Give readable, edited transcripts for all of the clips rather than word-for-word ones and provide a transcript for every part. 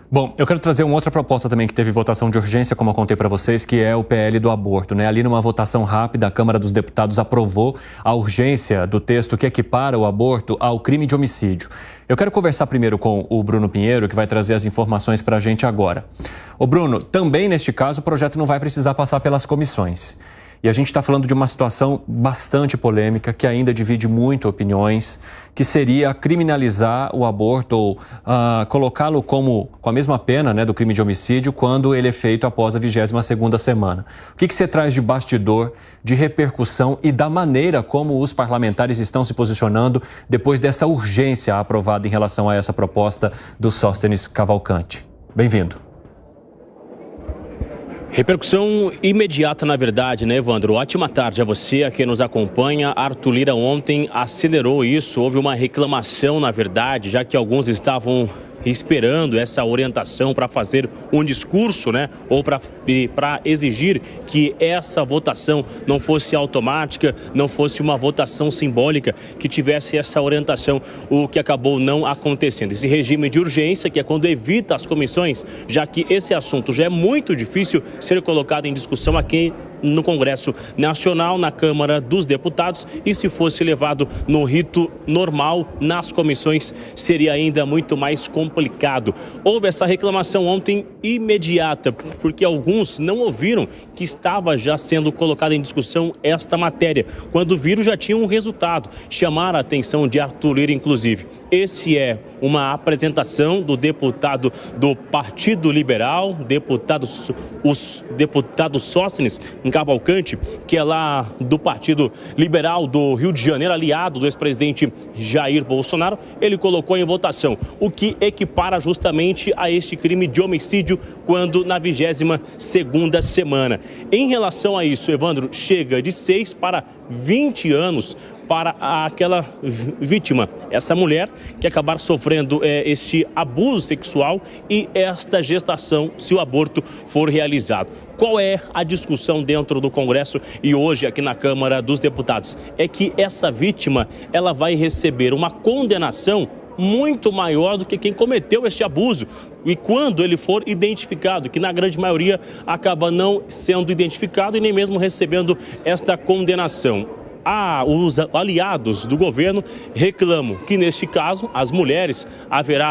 Bom, eu quero trazer uma outra proposta também que teve votação de urgência, como eu contei para vocês, que é o PL do aborto, né? Ali numa votação rápida, a Câmara dos Deputados aprovou a urgência do texto que equipara o aborto ao crime de homicídio. Eu quero conversar primeiro com o Bruno Pinheiro, que vai trazer as informações para a gente agora. Ô Bruno, também neste caso o projeto não vai precisar passar pelas comissões. E a gente está falando de uma situação bastante polêmica, que ainda divide muito opiniões, que seria criminalizar o aborto ou colocá-lo com a mesma pena, né, do crime de homicídio quando ele é feito após a 22ª semana. O que você traz de bastidor, de repercussão e da maneira como os parlamentares estão se posicionando depois dessa urgência aprovada em relação a essa proposta do Sóstenes Cavalcante? Bem-vindo. Repercussão imediata, na verdade, né, Evandro? Ótima tarde a você, a quem nos acompanha. Arthur Lira ontem acelerou isso, houve uma reclamação, na verdade, já que alguns estavam esperando essa orientação para fazer um discurso, né, ou para exigir que essa votação não fosse automática, não fosse uma votação simbólica, que tivesse essa orientação, o que acabou não acontecendo. Esse regime de urgência, que é quando evita as comissões, já que esse assunto já é muito difícil ser colocado em discussão aqui no Congresso Nacional, na Câmara dos Deputados, e se fosse levado no rito normal nas comissões, seria ainda muito mais complicado. Houve essa reclamação ontem imediata, porque alguns não ouviram que estava já sendo colocada em discussão esta matéria. Quando viram, já tinha um resultado. Chamaram a atenção de Arthur Lira, inclusive. Esse é uma apresentação do deputado do Partido Liberal, deputado Sóstenes Cavalcante, que é lá do Partido Liberal do Rio de Janeiro, aliado do ex-presidente Jair Bolsonaro. Ele colocou em votação o que equipara justamente a este crime de homicídio quando na 22ª semana. Em relação a isso, Evandro, chega de 6 para 20 anos para aquela vítima, essa mulher que acabar sofrendo este abuso sexual e esta gestação, se o aborto for realizado. Qual é a discussão dentro do Congresso e hoje aqui na Câmara dos Deputados? É que essa vítima, ela vai receber uma condenação muito maior do que quem cometeu este abuso. E quando ele for identificado, que na grande maioria acaba não sendo identificado e nem mesmo recebendo esta condenação. Os aliados do governo reclamam que, neste caso, as mulheres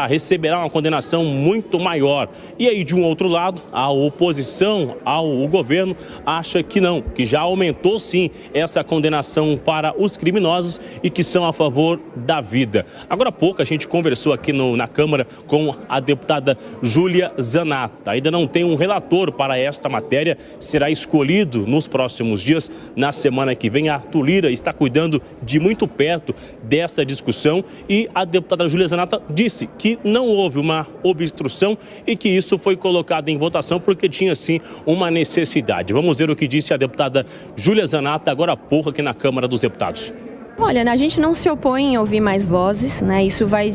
receberão uma condenação muito maior. E aí, de um outro lado, a oposição ao governo acha que não, que já aumentou sim essa condenação para os criminosos e que são a favor da vida. Agora há pouco a gente conversou aqui na Câmara com a deputada Júlia Zanatta. Ainda não tem um relator para esta matéria, será escolhido nos próximos dias. Na semana que vem, Arthur Lira está cuidando de muito perto dessa discussão e a deputada Júlia Zanatta disse que não houve uma obstrução e que isso foi colocado em votação porque tinha sim uma necessidade. Vamos ver o que disse a deputada Júlia Zanatta agora há pouco aqui na Câmara dos Deputados. Olha, a gente não se opõe em ouvir mais vozes, né? Isso vai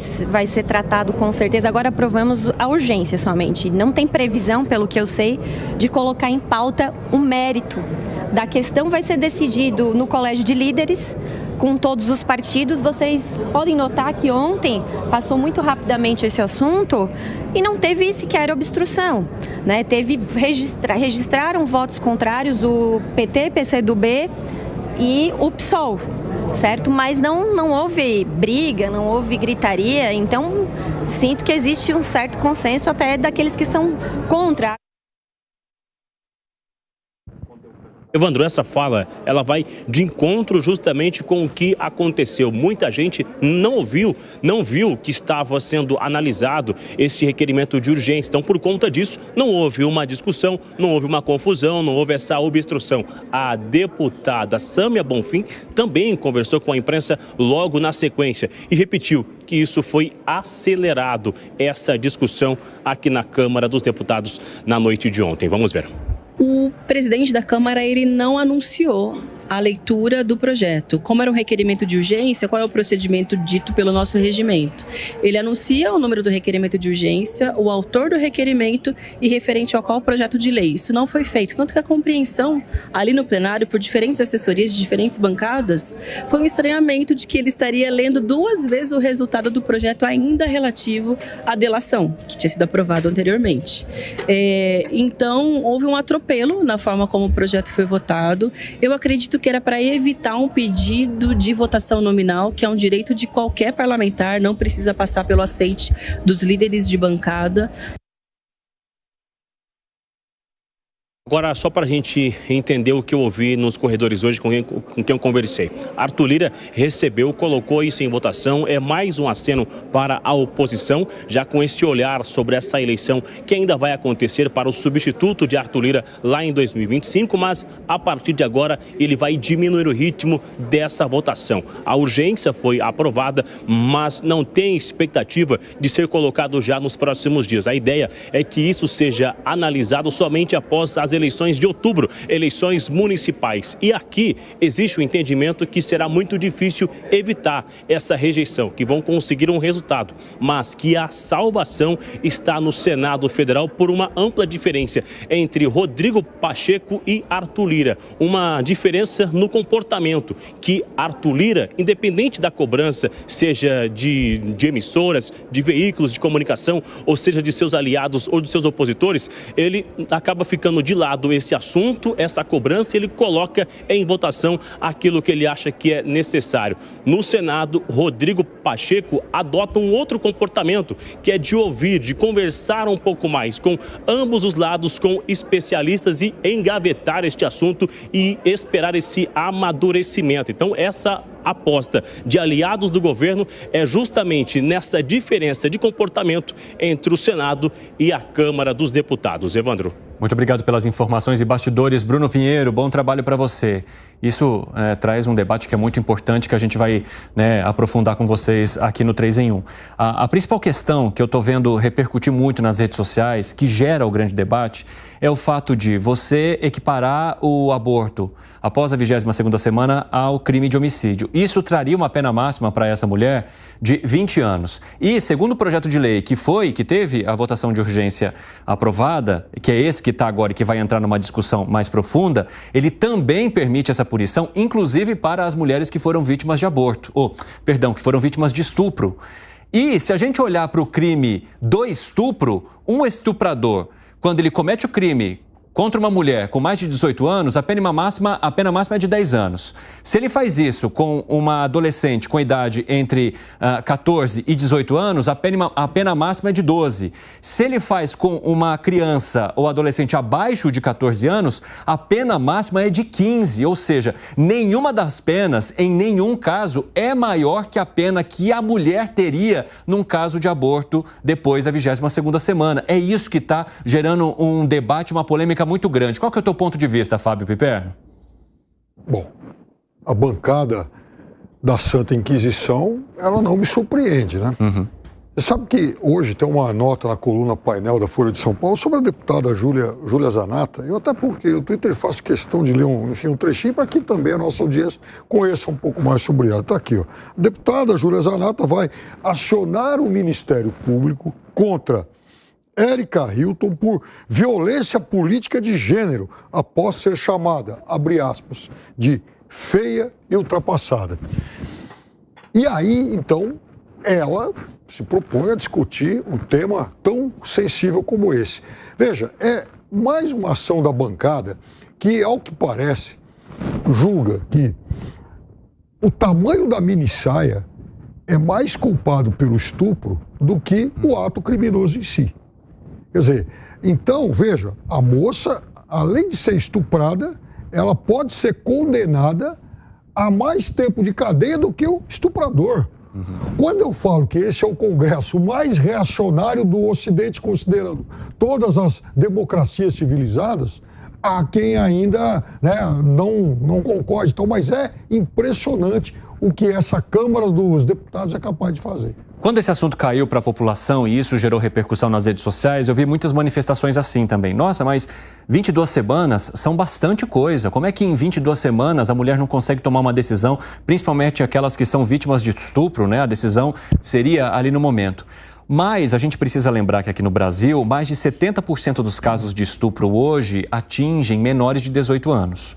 ser tratado com certeza. Agora aprovamos a urgência somente. Não tem previsão, pelo que eu sei, de colocar em pauta o mérito da questão. Vai ser decidido no Colégio de Líderes, com todos os partidos. Vocês podem notar que ontem passou muito rapidamente esse assunto e não teve sequer obstrução, né? Registraram votos contrários o PT, PCdoB e o PSOL. Certo? Mas não houve briga, não houve gritaria, então sinto que existe um certo consenso até daqueles que são contra. Evandro, essa fala, ela vai de encontro justamente com o que aconteceu. Muita gente não viu que estava sendo analisado esse requerimento de urgência. Então, por conta disso, não houve uma discussão, não houve uma confusão, não houve essa obstrução. A deputada Sâmia Bonfim também conversou com a imprensa logo na sequência e repetiu que isso foi acelerado, essa discussão aqui na Câmara dos Deputados na noite de ontem. Vamos ver. O presidente da Câmara, ele não anunciou a leitura do projeto. Como era um requerimento de urgência, qual é o procedimento dito pelo nosso regimento? Ele anuncia o número do requerimento de urgência, o autor do requerimento e referente ao qual projeto de lei. Isso não foi feito. Tanto que a compreensão ali no plenário, por diferentes assessorias de diferentes bancadas, foi um estranhamento de que ele estaria lendo 2 vezes o resultado do projeto ainda relativo à delação, que tinha sido aprovado anteriormente. Então, houve um atropelo na forma como o projeto foi votado. Eu acredito que era para evitar um pedido de votação nominal, que é um direito de qualquer parlamentar, não precisa passar pelo aceite dos líderes de bancada. Agora, só para a gente entender o que eu ouvi nos corredores hoje com quem eu conversei. Arthur Lira recebeu, colocou isso em votação, é mais um aceno para a oposição, já com esse olhar sobre essa eleição que ainda vai acontecer para o substituto de Arthur Lira lá em 2025, mas a partir de agora ele vai diminuir o ritmo dessa votação. A urgência foi aprovada, mas não tem expectativa de ser colocado já nos próximos dias. A ideia é que isso seja analisado somente após as eleições de outubro, eleições municipais. E aqui existe o entendimento que será muito difícil evitar essa rejeição, que vão conseguir um resultado, mas que a salvação está no Senado Federal por uma ampla diferença entre Rodrigo Pacheco e Arthur Lira. Uma diferença no comportamento, que Arthur Lira, independente da cobrança, seja de emissoras, de veículos de comunicação, ou seja de seus aliados ou de seus opositores, ele acaba ficando de lado esse assunto, essa cobrança, ele coloca em votação aquilo que ele acha que é necessário. No Senado, Rodrigo Pacheco adota um outro comportamento, que é de ouvir, de conversar um pouco mais com ambos os lados, com especialistas e engavetar este assunto e esperar esse amadurecimento. Então, essa aposta de aliados do governo é justamente nessa diferença de comportamento entre o Senado e a Câmara dos Deputados. Evandro. Muito obrigado pelas informações e bastidores. Bruno Pinheiro, bom trabalho para você. Isso traz um debate que é muito importante, que a gente vai aprofundar com vocês aqui no 3 em 1. A principal questão que eu estou vendo repercutir muito nas redes sociais, que gera o grande debate, é o fato de você equiparar o aborto após a 22ª semana ao crime de homicídio. Isso traria uma pena máxima para essa mulher de 20 anos. E, segundo o projeto de lei que teve a votação de urgência aprovada, que é esse que está agora e que vai entrar numa discussão mais profunda, ele também permite essa punição, inclusive para as mulheres que foram vítimas de aborto, que foram vítimas de estupro. E se a gente olhar para o crime do estupro, um estuprador, quando ele comete o crime contra uma mulher com mais de 18 anos, a pena máxima é de 10 anos. Se ele faz isso com uma adolescente com idade entre 14 e 18 anos, a pena máxima é de 12. Se ele faz com uma criança ou adolescente abaixo de 14 anos, a pena máxima é de 15. Ou seja, nenhuma das penas, em nenhum caso, é maior que a pena que a mulher teria num caso de aborto depois da 22ª semana. É isso que está gerando um debate, uma polêmica muito grande. Qual que é o teu ponto de vista, Fábio Piperno? Bom, a bancada da Santa Inquisição, ela não me surpreende, né? Uhum. Você sabe que hoje tem uma nota na coluna Painel da Folha de São Paulo sobre a deputada Júlia Zanata. Eu até porque no Twitter faço questão de ler um trechinho para que também a nossa audiência conheça um pouco mais sobre ela. Está aqui, ó. A deputada Júlia Zanata vai acionar o Ministério Público contra Érica Hilton por violência política de gênero após ser chamada, abre aspas, de feia e ultrapassada. E aí, então, ela se propõe a discutir um tema tão sensível como esse. Veja, é mais uma ação da bancada que, ao que parece, julga que o tamanho da minissaia é mais culpado pelo estupro do que o ato criminoso em si. Quer dizer, então, veja, a moça, além de ser estuprada, ela pode ser condenada a mais tempo de cadeia do que o estuprador. Uhum. Quando eu falo que esse é o Congresso mais reacionário do Ocidente, considerando todas as democracias civilizadas, há quem ainda não concorde. Então, mas é impressionante o que essa Câmara dos Deputados é capaz de fazer. Quando esse assunto caiu para a população e isso gerou repercussão nas redes sociais, eu vi muitas manifestações assim também. Nossa, mas 22 semanas são bastante coisa. Como é que em 22 semanas a mulher não consegue tomar uma decisão, principalmente aquelas que são vítimas de estupro, né? A decisão seria ali no momento. Mas a gente precisa lembrar que aqui no Brasil, mais de 70% dos casos de estupro hoje atingem menores de 18 anos.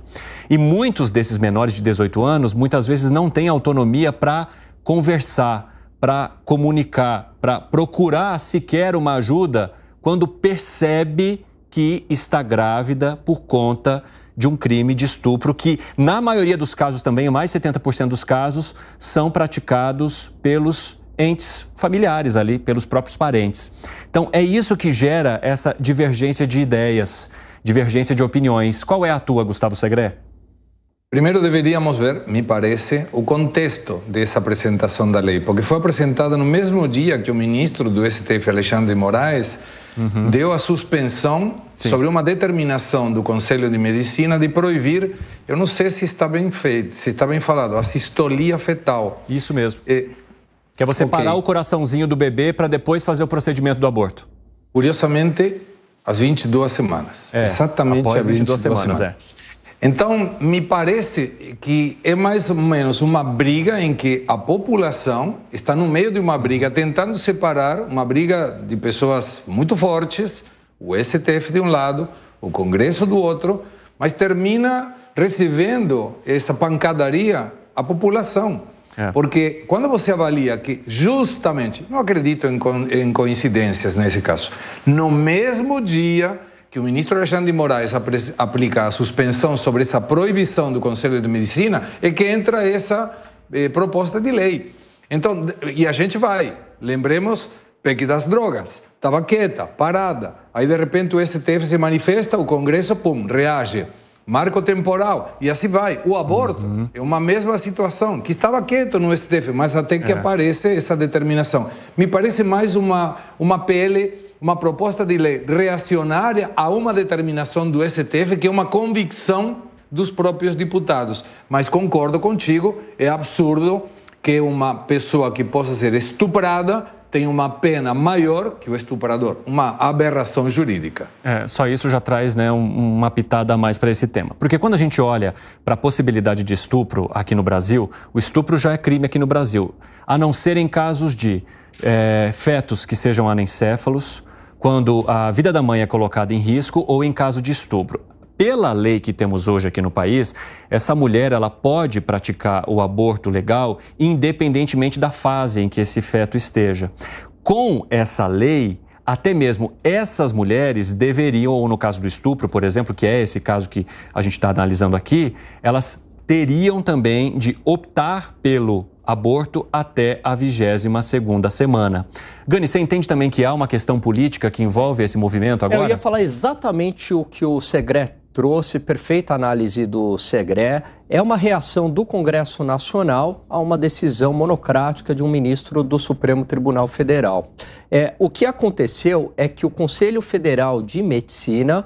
E muitos desses menores de 18 anos, muitas vezes não têm autonomia para conversar, para comunicar, para procurar sequer uma ajuda quando percebe que está grávida por conta de um crime de estupro que, na maioria dos casos também, mais de 70% dos casos, são praticados pelos entes familiares ali, pelos próprios parentes. Então, é isso que gera essa divergência de ideias, divergência de opiniões. Qual é a tua, Gustavo Segré? Primeiro deveríamos ver, me parece, o contexto dessa apresentação da lei, porque foi apresentada no mesmo dia que o ministro do STF, Alexandre de Moraes, deu a suspensão sobre uma determinação do Conselho de Medicina de proibir, eu não sei se está bem feito, se está bem falado, a sistolia fetal. Isso mesmo. Que é você parar o coraçãozinho do bebê para depois fazer o procedimento do aborto. Curiosamente, às 22 semanas. Exatamente após às 22 semanas. Então, me parece que é mais ou menos uma briga em que a população está no meio de uma briga, tentando separar uma briga de pessoas muito fortes, o STF de um lado, o Congresso do outro, mas termina recebendo essa pancadaria a população. Porque quando você avalia que justamente, não acredito em coincidências nesse caso, no mesmo dia que o ministro Alexandre de Moraes aplica a suspensão sobre essa proibição do Conselho de Medicina, é que entra essa proposta de lei. Então, e a gente vai, lembremos, PEC das drogas, estava quieta, parada, aí de repente o STF se manifesta, o Congresso, pum, reage. Marco temporal, e assim vai. O aborto é uma mesma situação, que estava quieto no STF, mas até que aparece essa determinação. Me parece mais uma PL, uma proposta de lei reacionária a uma determinação do STF, que é uma convicção dos próprios deputados. Mas concordo contigo, é absurdo que uma pessoa que possa ser estuprada tem uma pena maior que o estuprador, uma aberração jurídica. Só isso já traz, né, uma pitada a mais para esse tema. Porque quando a gente olha para a possibilidade de estupro aqui no Brasil, o estupro já é crime aqui no Brasil, a não ser em casos de fetos que sejam anencéfalos, quando a vida da mãe é colocada em risco ou em caso de estupro. Pela lei que temos hoje aqui no país, essa mulher ela pode praticar o aborto legal independentemente da fase em que esse feto esteja. Com essa lei, até mesmo essas mulheres deveriam, ou no caso do estupro, por exemplo, que é esse caso que a gente está analisando aqui, elas teriam também de optar pelo aborto até a 22ª semana. Gani, você entende também que há uma questão política que envolve esse movimento agora? Eu ia falar exatamente o que o Segré trouxe, perfeita análise do Segré. É uma reação do Congresso Nacional a uma decisão monocrática de um ministro do Supremo Tribunal Federal. O que aconteceu é que o Conselho Federal de Medicina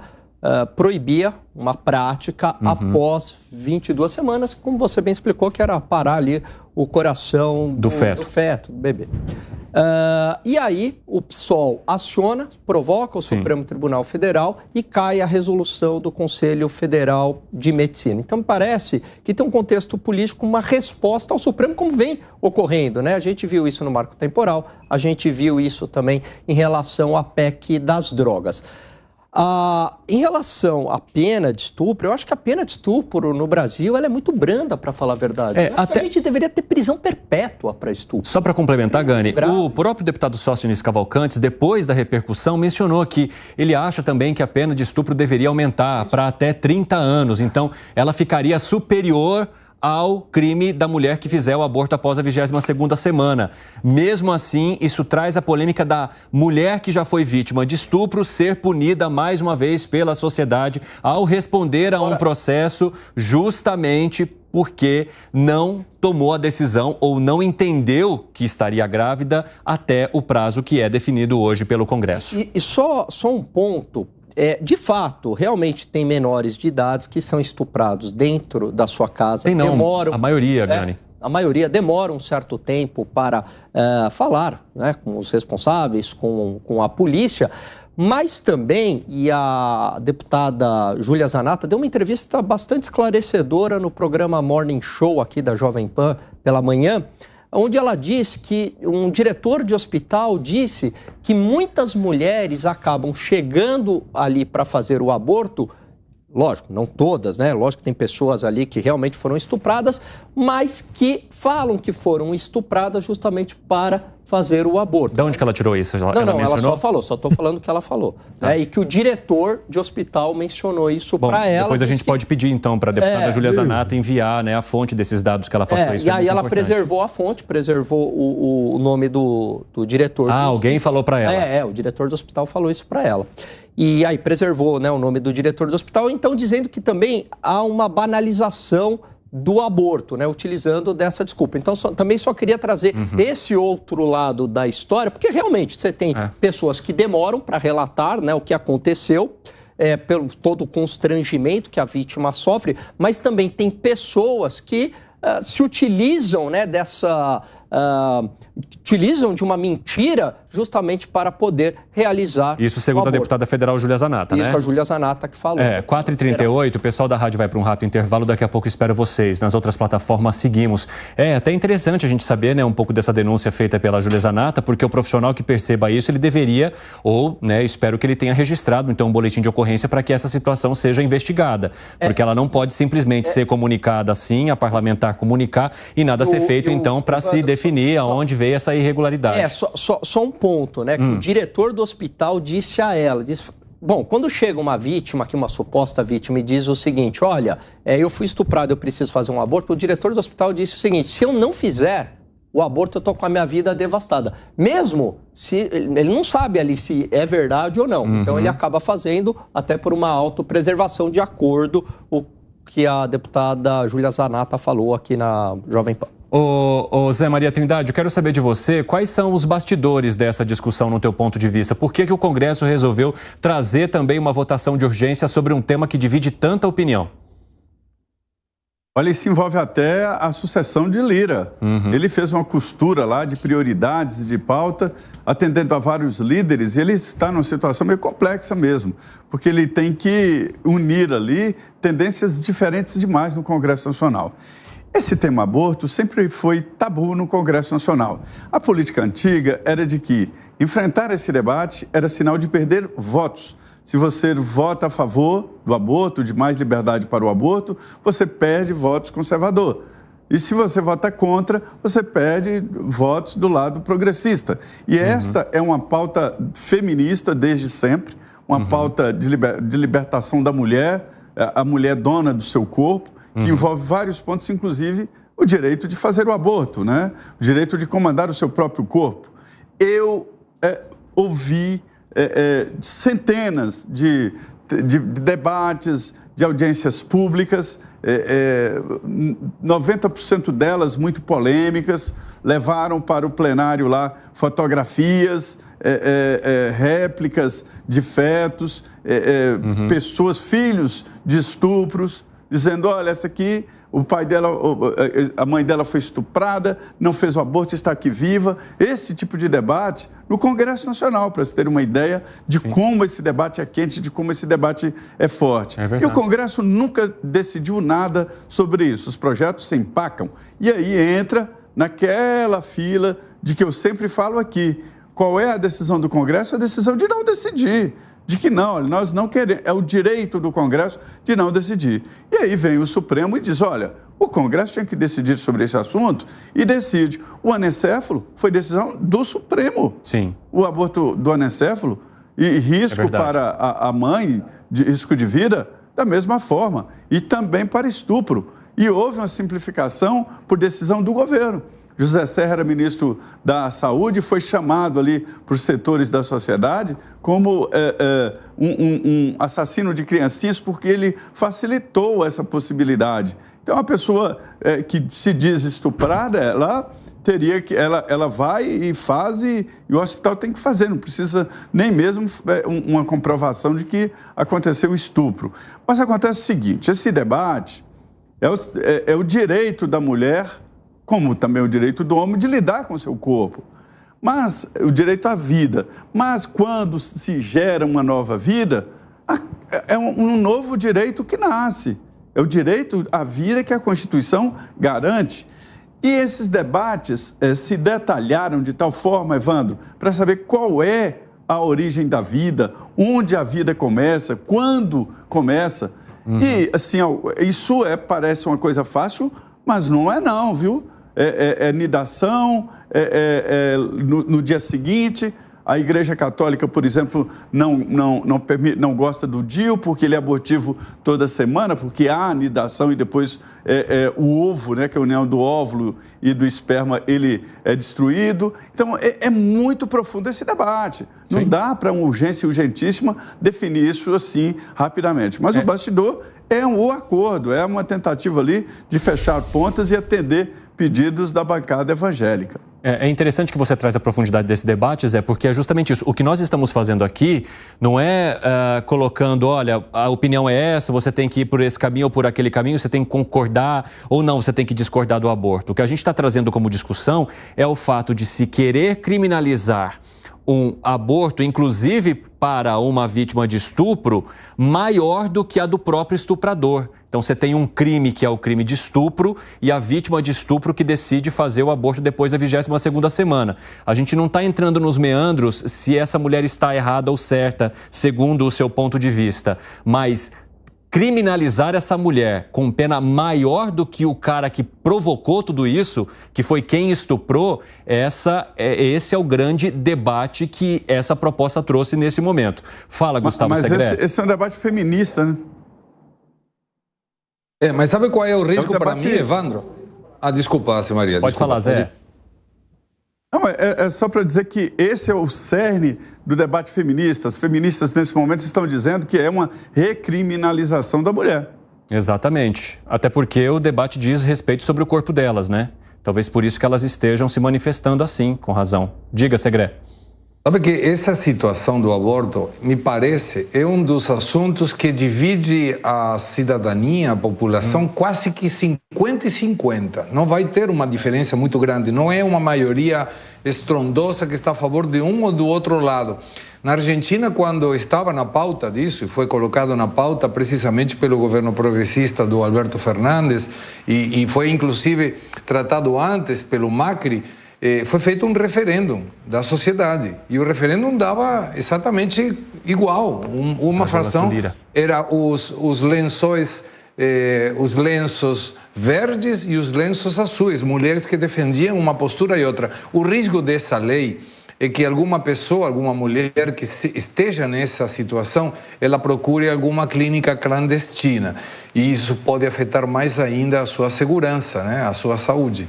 proibia uma prática após 22 semanas, como você bem explicou, que era parar ali o coração do feto, do bebê. E aí o PSOL aciona, provoca o Supremo Tribunal Federal e cai a resolução do Conselho Federal de Medicina. Então, me parece que tem um contexto político, uma resposta ao Supremo, como vem ocorrendo, né? A gente viu isso no marco temporal, a gente viu isso também em relação à PEC das drogas. Em relação à pena de estupro, eu acho que a pena de estupro no Brasil ela é muito branda, para falar a verdade. Acho que a gente deveria ter prisão perpétua para estupro. Só para complementar, Gani, o próprio deputado Sóstenes Cavalcantes, depois da repercussão, mencionou que ele acha também que a pena de estupro deveria aumentar para até 30 anos. Então, ela ficaria superior ao crime da mulher que fizer o aborto após a 22ª semana. Mesmo assim, isso traz a polêmica da mulher que já foi vítima de estupro ser punida mais uma vez pela sociedade ao responder a um processo justamente porque não tomou a decisão ou não entendeu que estaria grávida até o prazo que é definido hoje pelo Congresso. E só um ponto. De fato, realmente tem menores de idade que são estuprados dentro da sua casa. Tem não, a maioria, Gani. a maioria demora um certo tempo para falar, né, com os responsáveis, com a polícia, mas também, e a deputada Júlia Zanatta deu uma entrevista bastante esclarecedora no programa Morning Show aqui da Jovem Pan pela manhã, onde ela disse que um diretor de hospital disse que muitas mulheres acabam chegando ali para fazer o aborto. Lógico, não todas, né? Lógico que tem pessoas ali que realmente foram estupradas, mas que falam que foram estupradas justamente para fazer o aborto. De onde que ela tirou isso? Ela só falou, só estou falando o que ela falou. E que o diretor de hospital mencionou isso para ela. Depois a gente pode pedir, então, para a deputada Júlia Zanatta enviar, né, a fonte desses dados que ela passou. Isso e aí ela preservou a fonte, preservou o nome do diretor. Alguém falou para ela. O diretor do hospital falou isso para ela. E aí preservou, né, o nome do diretor do hospital, então dizendo que também há uma banalização do aborto, né, utilizando dessa desculpa. Então, também só queria trazer esse outro lado da história, porque realmente você tem pessoas que demoram para relatar, né, o que aconteceu, pelo todo o constrangimento que a vítima sofre, mas também tem pessoas que se utilizam, né, utilizam de uma mentira justamente para poder realizar isso segundo a deputada federal Júlia Zanatta, né? Isso, a Júlia Zanatta que falou. 4h38, o pessoal da rádio vai para um rápido intervalo, daqui a pouco espero vocês. Nas outras plataformas seguimos. É até interessante a gente saber, né, um pouco dessa denúncia feita pela Júlia Zanatta, porque o profissional que perceba isso, ele deveria, ou, né, espero que ele tenha registrado, então, um boletim de ocorrência para que essa situação seja investigada. Porque ela não pode simplesmente ser comunicada assim, a parlamentar comunicar e nada ser feito, então, para se definir aonde veio essa irregularidade. Só um ponto, né? Que o diretor do hospital disse a ela, bom, quando chega uma vítima, aqui uma suposta vítima, e diz o seguinte, olha, eu fui estuprado, eu preciso fazer um aborto, o diretor do hospital disse o seguinte, se eu não fizer o aborto, eu tô com a minha vida devastada. Mesmo se ele não sabe ali se é verdade ou não. Então ele acaba fazendo até por uma autopreservação, de acordo com o que a deputada Júlia Zanatta falou aqui na Jovem Pan. Ô Zé Maria Trindade, eu quero saber de você, quais são os bastidores dessa discussão no teu ponto de vista? Por que o Congresso resolveu trazer também uma votação de urgência sobre um tema que divide tanta opinião? Olha, isso envolve até a sucessão de Lira. Ele fez uma costura lá de prioridades de pauta, atendendo a vários líderes, e ele está numa situação meio complexa mesmo, porque ele tem que unir ali tendências diferentes demais no Congresso Nacional. Esse tema aborto sempre foi tabu no Congresso Nacional. A política antiga era de que enfrentar esse debate era sinal de perder votos. Se você vota a favor do aborto, de mais liberdade para o aborto, você perde votos conservador. E se você vota contra, você perde votos do lado progressista. E esta é uma pauta feminista desde sempre, uma pauta de libertação da mulher, a mulher dona do seu corpo, que envolve vários pontos, inclusive o direito de fazer o aborto, né? O direito de comandar o seu próprio corpo. Eu ouvi centenas de debates, de audiências públicas, 90% delas muito polêmicas, levaram para o plenário lá fotografias, réplicas de fetos, pessoas, filhos de estupros, dizendo, olha, essa aqui, o pai dela, a mãe dela foi estuprada, não fez o aborto, está aqui viva. Esse tipo de debate no Congresso Nacional, para você ter uma ideia de como esse debate é quente, de como esse debate é forte. E o Congresso nunca decidiu nada sobre isso. Os projetos se empacam. E aí entra naquela fila de que eu sempre falo aqui. Qual é a decisão do Congresso? A decisão de não decidir. De que não, nós não queremos, é o direito do Congresso de não decidir. E aí vem o Supremo e diz, olha, o Congresso tinha que decidir sobre esse assunto e decide. O anencéfalo foi decisão do Supremo. Sim. O aborto do anencéfalo e risco para a mãe, risco de vida, da mesma forma. E também para estupro. E houve uma simplificação por decisão do governo. José Serra era ministro da Saúde e foi chamado ali por setores da sociedade como um assassino de criancinhas porque ele facilitou essa possibilidade. Então, a pessoa que se diz estuprada, ela teria que... Ela vai e faz e o hospital tem que fazer, não precisa nem mesmo uma comprovação de que aconteceu o estupro. Mas acontece o seguinte, esse debate é o direito da mulher como também o direito do homem de lidar com o seu corpo. Mas o direito à vida. Mas quando se gera uma nova vida, é um novo direito que nasce. É o direito à vida que a Constituição garante. E esses debates se detalharam de tal forma, Evandro, para saber qual é a origem da vida, onde a vida começa, quando começa. E, assim, isso parece uma coisa fácil, mas não é não, viu? É nidação, no dia seguinte. A Igreja Católica, por exemplo, não gosta do DIU, porque ele é abortivo toda semana, porque há anidação e depois o ovo, né, que é a união do óvulo e do esperma, ele é destruído. Então, é muito profundo esse debate. Não dá para uma urgência urgentíssima definir isso assim rapidamente. Mas o bastidor é um acordo, é uma tentativa ali de fechar pontas e atender pedidos da bancada evangélica. É interessante que você traz a profundidade desse debate, Zé, porque é justamente isso. O que nós estamos fazendo aqui não é colocando, olha, a opinião é essa, você tem que ir por esse caminho ou por aquele caminho, você tem que concordar ou não, você tem que discordar do aborto. O que a gente está trazendo como discussão é o fato de se querer criminalizar um aborto, inclusive para uma vítima de estupro, maior do que a do próprio estuprador. Então, você tem um crime que é o crime de estupro e a vítima de estupro que decide fazer o aborto depois da 22ª semana. A gente não está entrando nos meandros se essa mulher está errada ou certa, segundo o seu ponto de vista, mas criminalizar essa mulher com pena maior do que o cara que provocou tudo isso, que foi quem estuprou, esse é o grande debate que essa proposta trouxe nesse momento. Fala, Gustavo Segré. Mas esse é um debate feminista, né? Mas sabe qual é o risco para mim, Evandro? Desculpa, Maria. Pode falar, Zé. Não, é só para dizer que esse é o cerne do debate feminista. As feministas, nesse momento, estão dizendo que é uma recriminalização da mulher. Exatamente. Até porque o debate diz respeito sobre o corpo delas, né? Talvez por isso que elas estejam se manifestando assim, com razão. Diga, Segré. Sabe que essa situação do aborto, me parece, é um dos assuntos que divide a cidadania, a população, quase que 50 e 50. Não vai ter uma diferença muito grande. Não é uma maioria estrondosa que está a favor de um ou do outro lado. Na Argentina, quando estava na pauta disso, e foi colocado na pauta precisamente pelo governo progressista do Alberto Fernandes, e foi inclusive tratado antes pelo Macri, foi feito um referendo da sociedade e o referendo dava exatamente igual. Uma fração era os lençóis, os lenços verdes e os lenços azuis, mulheres que defendiam uma postura e outra. O risco dessa lei é que alguma pessoa, alguma mulher que esteja nessa situação, ela procure alguma clínica clandestina e isso pode afetar mais ainda a sua segurança, né, a sua saúde.